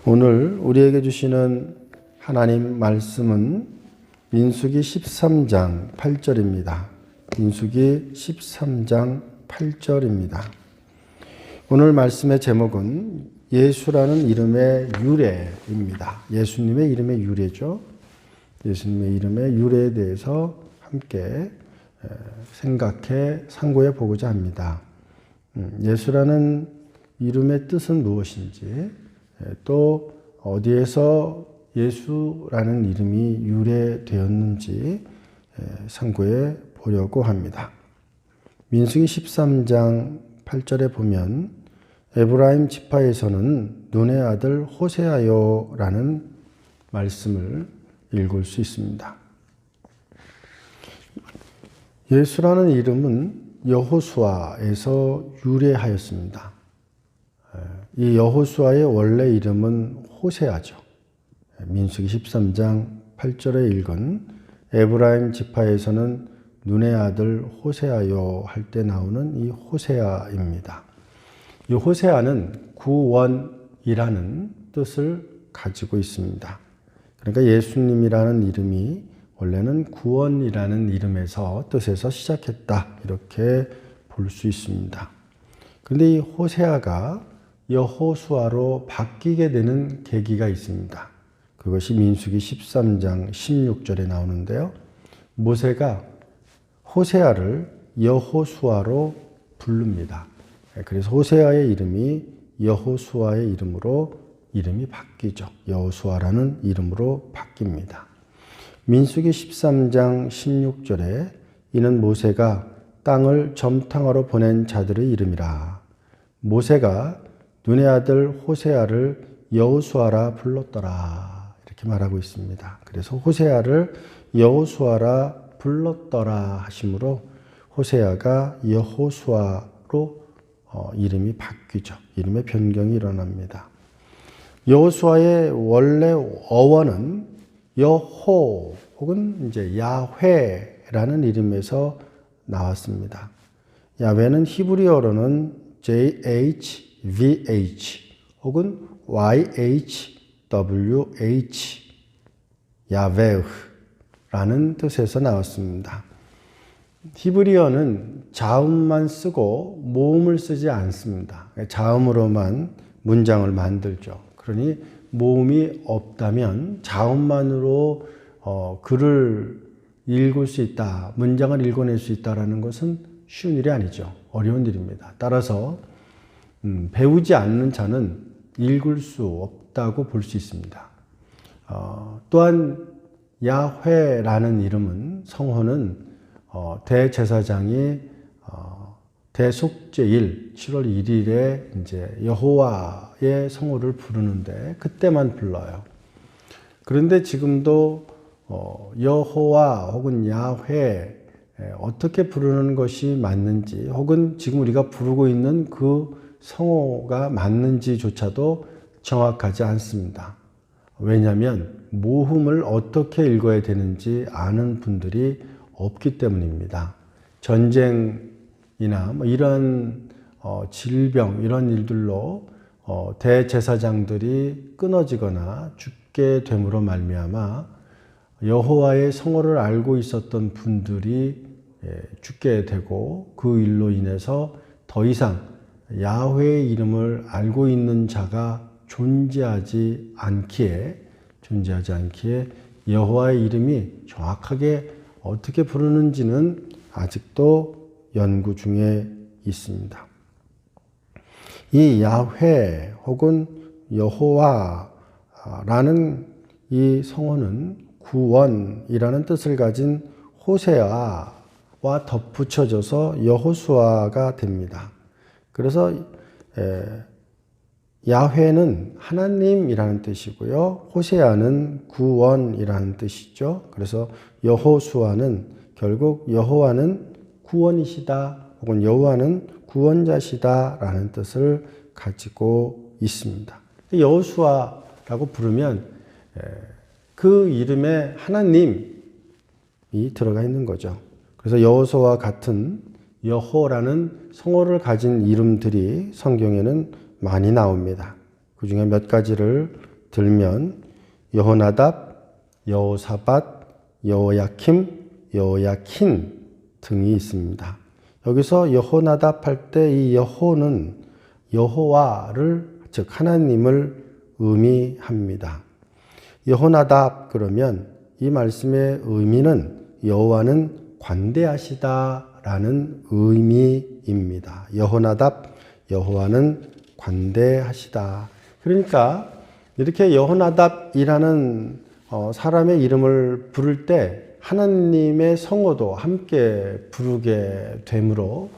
오늘 우리에게 주시는 하나님 말씀은 민수기 13장 8절입니다. 민수기 13장 8절입니다. 오늘 말씀의 제목은 예수라는 이름의 유래입니다. 예수님의 이름의 유래죠. 예수님의 이름의 유래에 대해서 함께 생각해 상고해 보고자 합니다. 예수라는 이름의 뜻은 무엇인지, 또 어디에서 예수라는 이름이 유래되었는지 상고해 보려고 합니다. 민수기 13장 8절에 보면 에브라임 지파에서는 눈의 아들 호세아요라는 말씀을 읽을 수 있습니다. 예수라는 이름은 여호수아에서 유래하였습니다. 이 여호수아의 원래 이름은 호세아죠. 민수기 13장 8절에 읽은 에브라임 지파에서는 눈의 아들 호세아요 할 때 나오는 이 호세아입니다. 이 호세아는 구원이라는 뜻을 가지고 있습니다. 그러니까 예수님이라는 이름이 원래는 구원이라는 이름에서 뜻에서 시작했다, 이렇게 볼 수 있습니다. 그런데 이 호세아가 여호수아로 바뀌게 되는 계기가 있습니다. 그것이 민수기 13장 16절에 나오는데요. 모세가 호세아를 여호수아로 부릅니다. 그래서 호세아의 이름이 여호수아의 이름으로 이름이 바뀌죠. 여호수아라는 이름으로 바뀝니다. 민수기 13장 16절에 이는 모세가 땅을 점탕하러 보낸 자들의 이름이라. 모세가 눈의 아들 호세아를 여호수아라 불렀더라, 이렇게 말하고 있습니다. 그래서 호세아를 여호수아라 불렀더라 하심으로 호세아가 여호수아로 이름이 바뀌죠. 이름의 변경이 일어납니다. 여호수아의 원래 어원은 여호 혹은 이제 야훼라는 이름에서 나왔습니다. 야훼는 히브리어로는 JHVH 혹은 YHWH 야베흐라는 뜻에서 나왔습니다. 히브리어는 자음만 쓰고 모음을 쓰지 않습니다. 자음으로만 문장을 만들죠. 그러니 모음이 없다면 자음만으로 글을 읽을 수 있다, 문장을 읽어낼 수 있다는 것은 쉬운 일이 아니죠. 어려운 일입니다. 따라서 배우지 않는 자는 읽을 수 없다고 볼 수 있습니다. 또한 야훼라는 이름은, 성호는 대제사장이 대속죄일 7월 1일에 이제 여호와의 성호를 부르는데 그때만 불러요. 그런데 지금도 여호와 혹은 야훼 어떻게 부르는 것이 맞는지, 혹은 지금 우리가 부르고 있는 그 성호가 맞는지조차도 정확하지 않습니다. 왜냐하면 모음을 어떻게 읽어야 되는지 아는 분들이 없기 때문입니다. 전쟁이나 이런 질병, 이런 일들로 대제사장들이 끊어지거나 죽게 됨으로 말미암아 여호와의 성호를 알고 있었던 분들이 죽게 되고, 그 일로 인해서 더 이상 야훼의 이름을 알고 있는 자가 존재하지 않기에 여호와의 이름이 정확하게 어떻게 부르는지는 아직도 연구 중에 있습니다. 이 야훼 혹은 여호와라는 이 성어는 구원이라는 뜻을 가진 호세아와 덧붙여져서 여호수아가 됩니다. 그래서 야훼는 하나님이라는 뜻이고요, 호세아는 구원이라는 뜻이죠. 그래서 여호수아는 결국 여호와는 구원이시다 혹은 여호와는 구원자시다라는 뜻을 가지고 있습니다. 여호수아라고 부르면 그 이름에 하나님이 들어가 있는 거죠. 그래서 여호수아와 같은 여호라는 성호를 가진 이름들이 성경에는 많이 나옵니다. 그 중에 몇 가지를 들면 여호나답, 여호사밧, 여호야킴, 여호야킨 등이 있습니다. 여기서 여호나답 할 때 이 여호는 여호와를, 즉 하나님을 의미합니다. 여호나답 그러면 이 말씀의 의미는 여호와는 관대하시다라는 의미입니다. 여호나답, 여호와는 관대하시다. 그러니까 이렇게 여호나답이라는 사람의 이름을 부를 때 하나님의 성호도 함께 부르게 되므로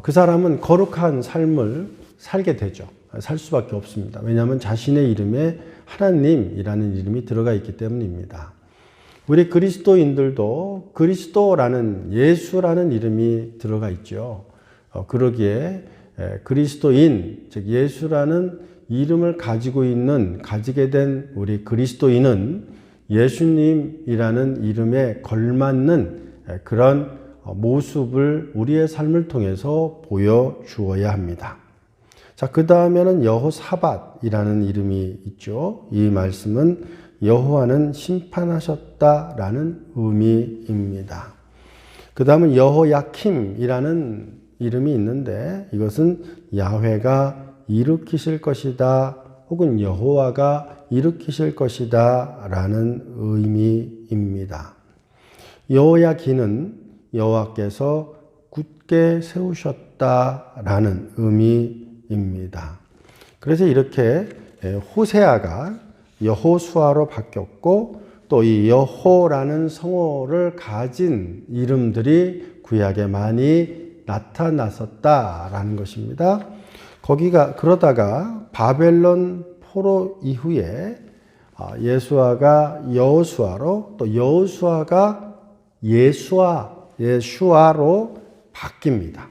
그 사람은 거룩한 삶을 살게 되죠. 살 수밖에 없습니다. 왜냐하면 자신의 이름에 하나님이라는 이름이 들어가 있기 때문입니다. 우리 그리스도인들도 그리스도라는, 예수라는 이름이 들어가 있죠. 그러기에 그리스도인, 즉 예수라는 이름을 가지게 된 우리 그리스도인은 예수님이라는 이름에 걸맞는 그런 모습을 우리의 삶을 통해서 보여주어야 합니다. 자, 그 다음에는 여호사밧이라는 이름이 있죠. 이 말씀은 여호와는 심판하셨다라는 의미입니다. 그 다음은 여호야킴이라는 이름이 있는데 이것은 야훼가 일으키실 것이다 혹은 여호와가 일으키실 것이다 라는 의미입니다. 여호야긴은 여호와께서 굳게 세우셨다라는 의미입니다. 그래서 이렇게 호세아가 여호수아로 바뀌었고 또 이 여호라는 성호를 가진 이름들이 구약에 많이 나타났었다라는 것입니다. 그러다가 바벨론 포로 이후에 예수아가 여호수아로 또 여호수아가 예수아로 바뀝니다.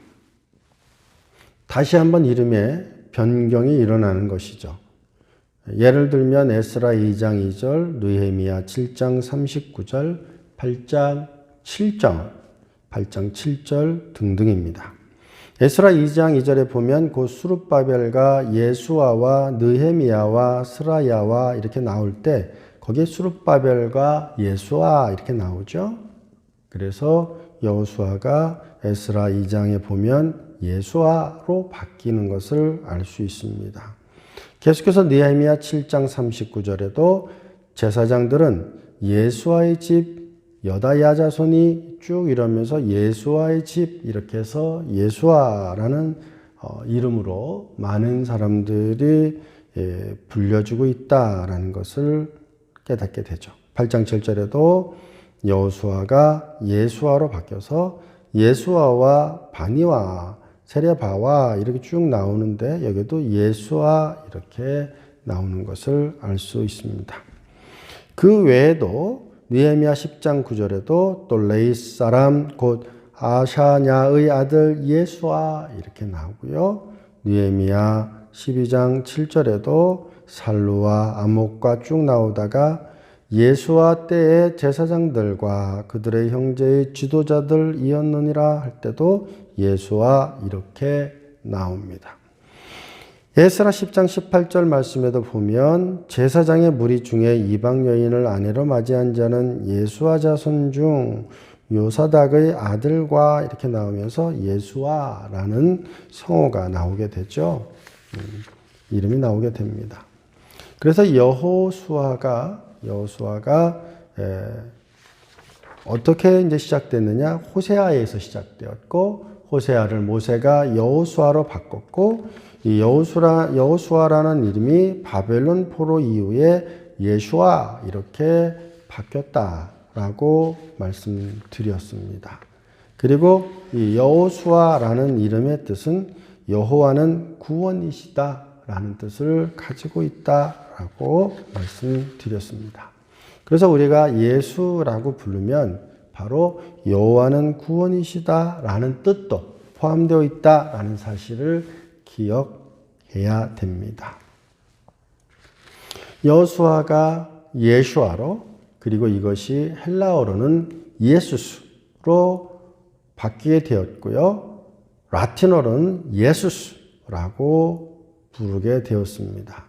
다시 한번 이름의 변경이 일어나는 것이죠. 예를 들면 에스라 2장 2절, 느헤미야 7장 39절, 8장 7절 등등입니다. 에스라 2장 2절에 보면 곧 스룹바벨과 예수아와 느헤미야와 스라야와 이렇게 나올 때 거기에 스룹바벨과 예수아 이렇게 나오죠. 그래서 여호수아가 에스라 2장에 보면 예수아로 바뀌는 것을 알 수 있습니다. 계속해서 느헤미야 7장 39절에도 제사장들은 예수아의 집, 여다야 자손이 쭉 이러면서 예수아의 집 이렇게 해서 예수아라는 이름으로 많은 사람들이 불려주고 있다라는 것을 깨닫게 되죠. 8장 7절에도 여호수아가 예수아로 바뀌어서 예수아와 바니와 세레바와 이렇게 쭉 나오는데 여기도 예수아 이렇게 나오는 것을 알 수 있습니다. 그 외에도 느헤미야 10장 9절에도 또 레이스 사람 곧 아샤냐의 아들 예수아 이렇게 나오고요. 느헤미야 12장 7절에도 살루와 아목과 쭉 나오다가 예수아 때의 제사장들과 그들의 형제의 지도자들이었느니라 할 때도 예수아 이렇게 나옵니다. 에스라 10장 18절 말씀에도 보면 제사장의 무리 중에 이방 여인을 아내로 맞이한 자는 예수아 자손 중 요사닥의 아들과 이렇게 나오면서 예수아라는 성호가 나오게 되죠. 이름이 나오게 됩니다. 그래서 여호수아가 어떻게 이제 시작됐느냐? 호세아에서 시작되었고 호세아를 모세가 여호수아로 바꿨고 이 여호수아라는 이름이 바벨론 포로 이후에 예수아 이렇게 바뀌었다라고 말씀드렸습니다. 그리고 이 여호수아라는 이름의 뜻은 여호와는 구원이시다라는 뜻을 가지고 있다라고 말씀드렸습니다. 그래서 우리가 예수라고 부르면 바로 여호와는 구원이시다라는 뜻도 포함되어 있다라는 사실을 기억해야 됩니다. 여호수아가 예수아로 그리고 이것이 헬라어로는 예수스로 바뀌게 되었고요. 라틴어로는 예수스라고 부르게 되었습니다.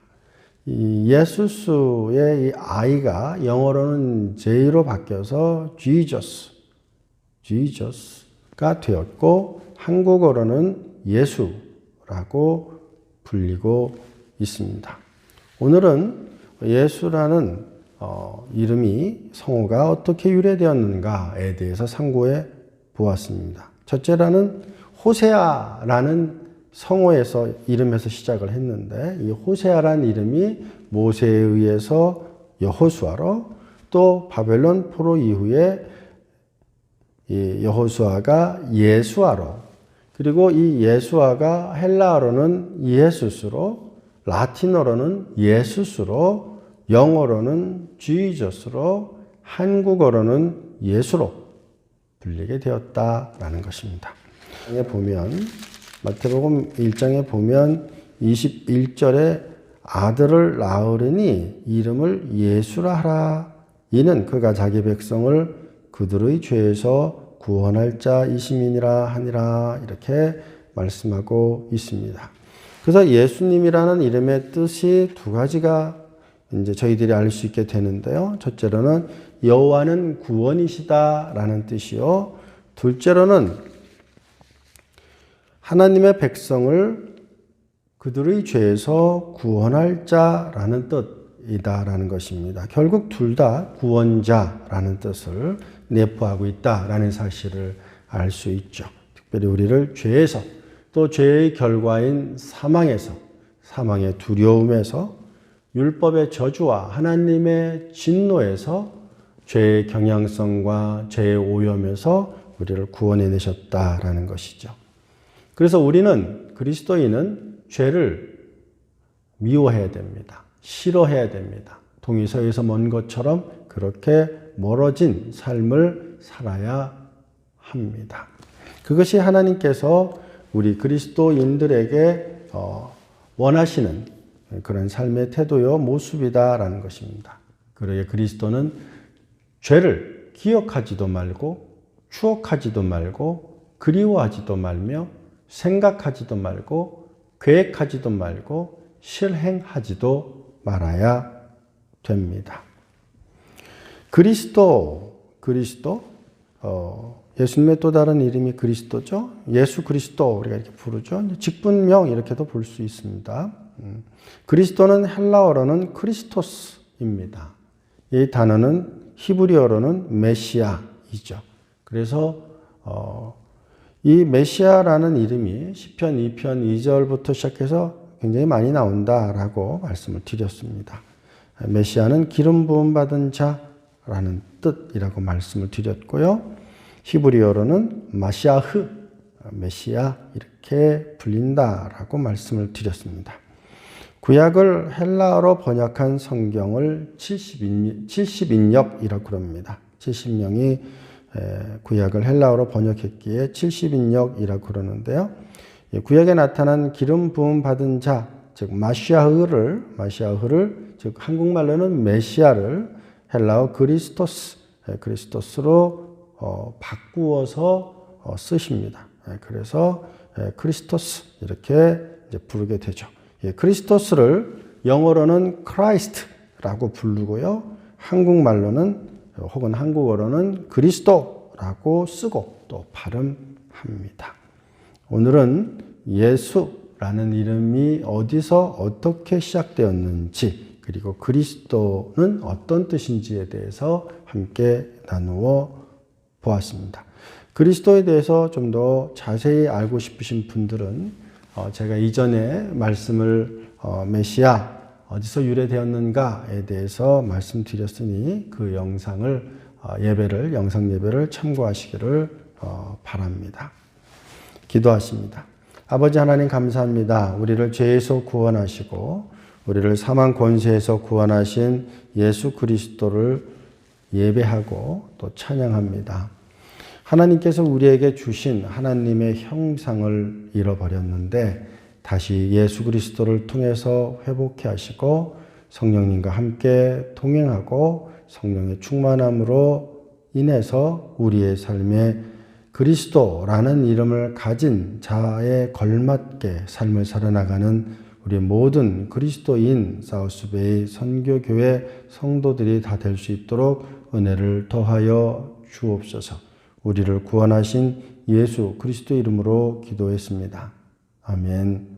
이 예수스의 이 I가 영어로는 J로 바뀌어서 Jesus가 되었고 한국어로는 예수라고 불리고 있습니다. 오늘은 예수라는 이름이 성호가 어떻게 유래되었는가에 대해서 상고해 보았습니다. 첫째라는 호세아라는 성호에서 이름에서 시작을 했는데 이 호세아라는 이름이 모세에 의해서 여호수아로 또 바벨론 포로 이후에 이 여호수아가 예수아로 그리고 이 예수아가 헬라어로는 예수스로 라틴어로는 예수스로 영어로는 지저스로 한국어로는 예수로 불리게 되었다라는 것입니다. 마태복음 1장에 보면 21절에 아들을 낳으리니 이름을 예수라 하라. 이는 그가 자기 백성을 그들의 죄에서 구원할 자이심이니라 하니라. 이렇게 말씀하고 있습니다. 그래서 예수님이라는 이름의 뜻이 두 가지가 이제 저희들이 알 수 있게 되는데요. 첫째로는 여호와는 구원이시다라는 뜻이요. 둘째로는 하나님의 백성을 그들의 죄에서 구원할 자라는 뜻이다라는 것입니다. 결국 둘 다 구원자라는 뜻을 내포하고 있다라는 사실을 알 수 있죠. 특별히 우리를 죄에서 또 죄의 결과인 사망에서 사망의 두려움에서 율법의 저주와 하나님의 진노에서 죄의 경향성과 죄의 오염에서 우리를 구원해내셨다라는 것이죠. 그래서 우리는 그리스도인은 죄를 미워해야 됩니다. 싫어해야 됩니다. 동의서에서 먼 것처럼 그렇게 멀어진 삶을 살아야 합니다. 그것이 하나님께서 우리 그리스도인들에게 원하시는 그런 삶의 태도요 모습이다라는 것입니다. 그러기에 그리스도는 죄를 기억하지도 말고 추억하지도 말고 그리워하지도 말며 생각하지도 말고 계획하지도 말고 실행하지도 말아야 됩니다. 예수님의 또 다른 이름이 그리스도죠. 예수 그리스도 우리가 이렇게 부르죠. 직분명 이렇게도 볼 수 있습니다. 그리스도는 헬라어로는 크리스토스입니다. 이 단어는 히브리어로는 메시아이죠. 그래서 이 메시아라는 이름이 시편 2편 2절부터 시작해서 굉장히 많이 나온다라고 말씀을 드렸습니다. 메시아는 기름 부음 받은 자라는 뜻이라고 말씀을 드렸고요. 히브리어로는 마시아흐, 메시아 이렇게 불린다라고 말씀을 드렸습니다. 구약을 헬라어로 번역한 성경을 70인역이라고 그럽니다. 70명이 구약을 헬라어로 번역했기에 70인역이라고 그러는데요. 구약에 나타난 기름 부음 받은 자, 즉 마시아흐를 즉 한국말로는 메시아를 헬라어 그리스토스로 바꾸어서 쓰십니다. 그래서 크리스토스 이렇게 이제 부르게 되죠. 크리스토스를 영어로는 크라이스트라고 부르고요. 한국말로는 혹은 한국어로는 그리스도라고 쓰고 또 발음합니다. 오늘은 예수라는 이름이 어디서 어떻게 시작되었는지 그리고 그리스도는 어떤 뜻인지에 대해서 함께 나누어 보았습니다. 그리스도에 대해서 좀 더 자세히 알고 싶으신 분들은 제가 이전에 말씀을 메시아 어디서 유래되었는가에 대해서 말씀드렸으니 그 영상 예배를 참고하시기를 바랍니다. 기도하십니다. 아버지 하나님 감사합니다. 우리를 죄에서 구원하시고 우리를 사망 권세에서 구원하신 예수 그리스도를 예배하고 또 찬양합니다. 하나님께서 우리에게 주신 하나님의 형상을 잃어버렸는데 다시 예수 그리스도를 통해서 회복해 하시고 성령님과 함께 동행하고 성령의 충만함으로 인해서 우리의 삶에 그리스도라는 이름을 가진 자에 걸맞게 삶을 살아나가는 우리 모든 그리스도인 사우스베이 선교교회 성도들이 다 될 수 있도록 은혜를 더하여 주옵소서. 우리를 구원하신 예수 그리스도 이름으로 기도했습니다. 아멘.